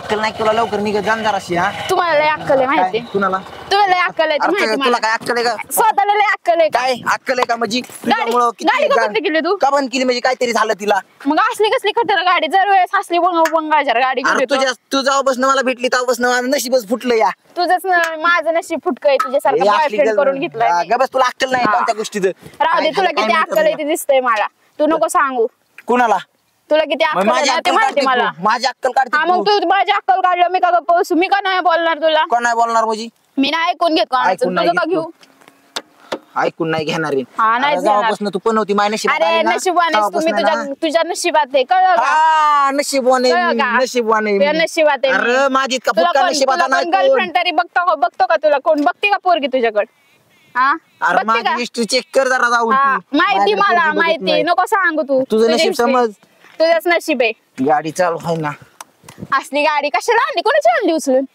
अक्कल नाही तुला लवकर निघत जाण जराशी हा तुम्हाला लय अक्कल आहे माहिती कुणाला तुला लय अक्कल आहे माहिती तुला मला काय अक्कल आहे का स्वतःला लय अक्कल आहे काय अक्कल आहे का म्हणजे तुझ्यामुळं गाडी का बंद केली तू का बंद केली म्हणजे काहीतरी झालं तिला मग असली कसली खतर गाडी जर वेळेस असली बंगाजार गाडी घेऊन येतो तू जेव्हापासून मला भेटली तेव्हापासून माझं नशीबच फुटलं या तुझंच माझं नशीब फुटकय तुझ्यासारखं बॉयफ्रेंड करून घेतलाय मी. बस तुला अक्कल नाही कोणत्या गोष्टीचं राहू दे तुला किती अक्कल आहे ते दिसतंय मला तू नको सांगू कुणाला तुला किती अक्कल आहे ते माहिती मला माझी अक्कल काढते हा मग तू माझी अक्कल काढलं मी का गप्प बसू मी का नाही बोलणार तुला कोण नाही बोलणार म्हणजे मी नाही ऐकून घेत ऐकून तुझं का घेऊ ऐकून नाही घेणार आहे. हा नाही जेव्हापासून तू पण होती माझ्या नशिबात अरे आली ना, नशिबाने तुम्ही तेव्हापासून तुझ्या नशिबात आहे कळलं का हा नशिबाने कळलं का? नशिबाने तुझ्या नशिबात आहे मी. अरे माझी इतका तुला फुटका नशिबात नाही कोण. गर्लफ्रेंड तरी बघतो का तुला कोण बघते का पोरगी तुझ्याकडे हा अरे बघते का माझी हिस्ट्री चेक कर जरा जाऊन हा, तू. माहिती माझ्याकडे मला पोरगी बघत माहिती नाही. नको सांगू तू तुझं तुझी नशीब history. समज तुझंच नशीब आहे गाडी चालू आहे ना असली गाडी कशाला आणली कोणाची आणली उचलून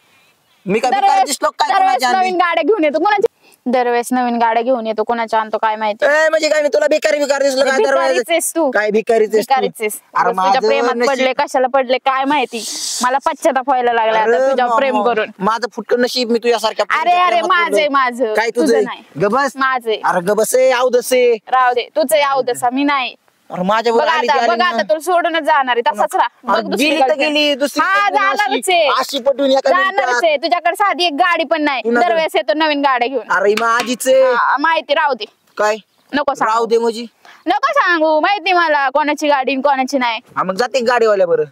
मी काय भिकारी दिसलो काय दरवेळेस कोणाची आणली? नवीन गाड्या घेऊन येतो कोणाची दरवेळेस नवीन गाड्या घेऊन येतो कोणाच्या आणतो काय माहिती म्हणजे काय नाही तुला भिकारी दिसलं काय भिकारीच दरवेळेस? आहेस तू काय भिकारीच आहेस तू? भिकारीच आहेस. अरे उगाच तुझ्या माझं प्रेमात नशीब- पडले कशाला पडले काय माहिती मला पश्चाताप व्हायला लागला आता अरे तुझ्यावर प्रेम करून माझं फुटकं नशीब मी तुझ्यासारख्या अरे पोरीच्या अरे प्रेमात माझे पडलो. माझं काय तुझं तुझं नाही गबस माझे अरे गबस आहे अवदस आहे राहू दे तुझं याव तसा मी नाही अरे माझ्या बघ वर आली आता ती आली बघ ना. आता तुला सोडूनच जाणार आहे तसाच राहा बघ अरे दुसरी गेली तर girlfriend. गेली दुसरी हा तर कोण जाणारच अशी- आहे अशी पटून एका जाणारच मिनिटात. आहे तुझ्याकडे साधी एक गाडी पण नाही कुणाकडे? दरवेळेस येतो नवीन गाड्या घेऊन अरे माझीच आहे हा, माहिती राहू दे काय नको राहू सांगू दे म्हणजे नको सांगू माहिती मला कोणाची गाडी आणि कोणाची नाही हा मग जाते गाडीवाल्या बरं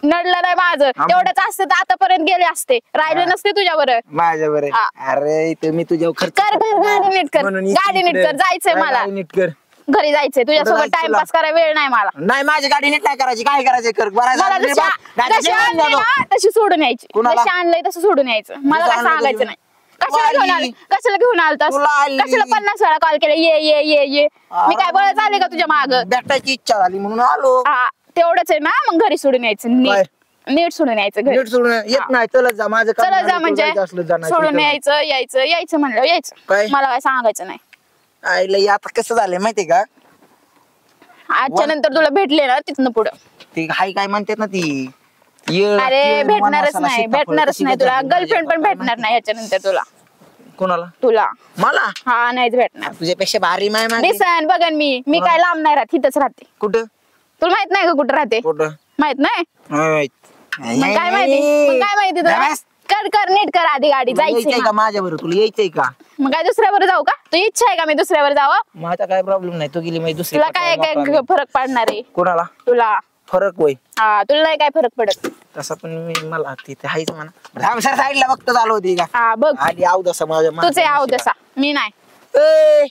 नडलं नाही माझं मग? तेवढंच असतं तर आतापर्यंत गेले असते राहिले नसते तुझ्या बरोबर माझ्या बरं हा. अरे इथे मी तुझ्यावर खर्च कर कर गाडी नीट कर म्हणून गाडी नीट कर जायचंय काय मला गाडी नीट कर घरी जायचंय तुझ्यासोबत जायचं टाइमपास करायला वेळ नाही मला नाही माझी गाडी नीट नाही करायची काय करायचं कर बरं मला झालं, जशी नाही, जशी नाही, आणली नाही, ना तशी सोडून यायची कुणाला? जशी आणलंय तसं सोडून यायचं मला काय आणलं सांगायचं तुझी? नाही कशाला घेऊन आली कशाला घेऊन आलतास तुला आली. कशाला 50 वेळा कॉल केला ये ये ये ये मी काय बळच आले का तुझ्या माग भेटायची इच्छा झाली म्हणून आलो तेवढंच आहे ना मग घरी सोडून यायचं काय? नीट सोडून यायचं घरी नीट सोडून येत नाही चलत जा माझं काम चला झालं, जा तुला म्हणजे जायचं असलं जा, नाही सोडून तर यायचं यायचं यायचं म्हणलं यायचं काय? मला काय सांगायचं नाही आईला हे आता कसं झालंय माहितीये का आजच्या नंतर तुला भेटले ना तिथनं पुढं ती हाय काय म्हणतात ना ती येळ- अरे येळ भेटणारच मनासाला नाही सीताफळ भेटणारच कशी नाही तुला गजानन गर्लफ्रेंड पण काय भेटणार नाही याच्या नंतर तुला माहिती? कोणाला तुला मला हा नाहीच भेटणार तुझ्यापेक्षा भारी माय माझी दिसन बघन मी काय लांब नाही राहत इथंच राहते कुठं तुला माहित नाही का कुठं राहते कुठं माहित नाही नाही माहित. मग काय माहिती मग काय माहिती तुला नाही बस. कर कर नीट कर आधी गाडी तुला यायचंय जायचंय का माझ्या बरोबर तुला यायचंय का मग काय दुसऱ्यावर जाऊ का तू इच्छा आहे का मी दुसऱ्यावर जावं माझा काय प्रॉब्लेम नाही तू गेली माहिती दुसरी तुला काय काय फरक पडणार आहे कोणाला तुला फरक होय हा तुला नाही काय फरक पडत तसा पण मी मला तिथे हायच म्हणा रामसर साईडला बघत झालो होती का हा बघ आधी आव दसा माझ्या तुझे आव दसा मी नाही ए,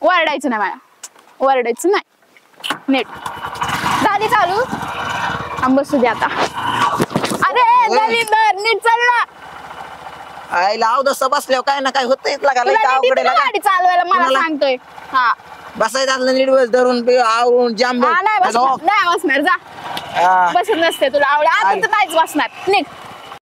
वरडायचं नाही मला वरडायचं नाही नीट झाली चालू बसू दे आता अरे दलिंदर नीट चाल ना आईला आव दसा बसल्यावर काय ना काय होत तुला नीट येते ना गाडी चालवायला मला कुणाला? सांगतोय हा बसायचं असलं नीट बस धरून आवरून जाम हा, नाही बसणार नाही बसणार जा हा. बसत नसते तुला आवड आता आली. तर नाहीच बसणार निघ